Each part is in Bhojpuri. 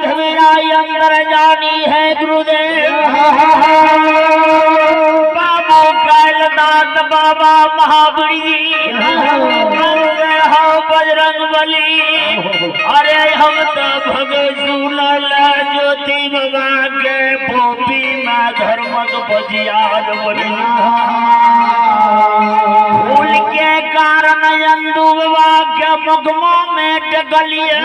धमेराई अंदर जानी है गुरुदेव। बाबू कैलनाथ बाबा महावीर जी बजरंग बली। अरे हम तो भगसूल ज्योति बाबा के भोपी में धर्मक बजियार बली। फूल के कारण यंदू बाबा के मुगमा में टकलिए।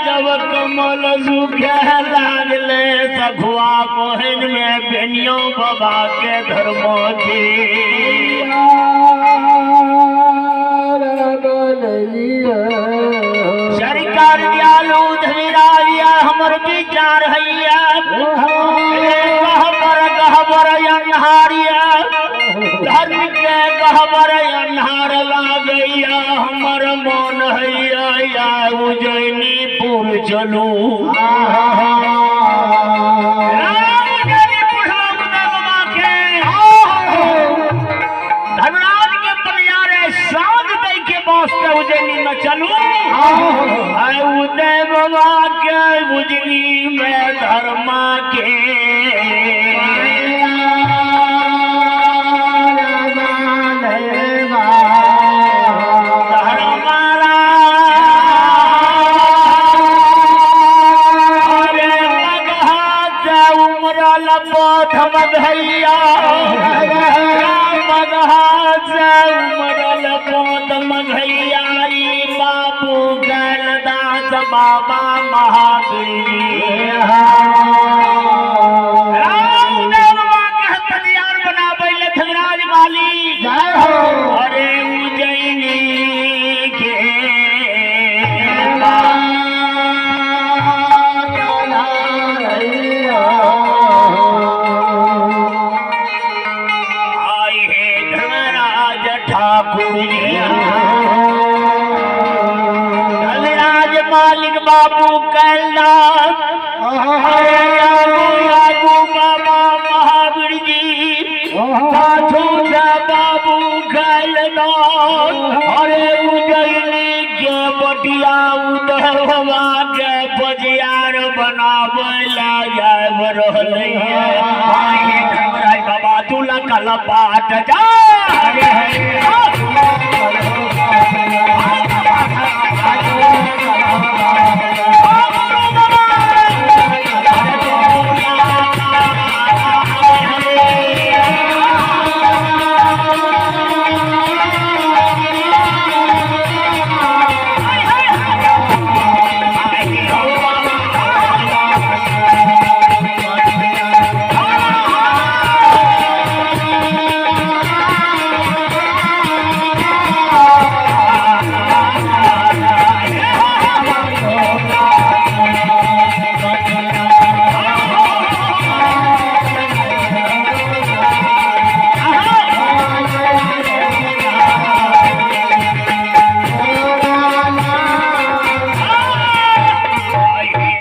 जब कमल सूखे लागले सखुआ मोहन में बेनियो बाबा के धर्मो थी। सरकार दयालु धमीराजिया हमर विचार हैया। गहबर अन्हारिया धर्म के गहबर अन्हार लागैया। हमर मन हैया या उज्जैनी पुर चलू। धर्मराज के पनियारे साँझ दे के वास्ते उज्जैनी में चलू। उदय बाबा के उज्जैनी में धर्म के मगहैया मगहल मगहैया। बाबू कैलदास बाबा महावीर तैयार बनाबे धनराज माली। अरे उज्जैनी के धनराज मालिक बाबू कैलाश। बाबा महावीर जी बाबू कैलाश। अरे उज्जैनी के बटिया उदय बाबा के बजियार बनाबला जाब रहले। धर्मराज बाबा दूल्हा कल पाट जा।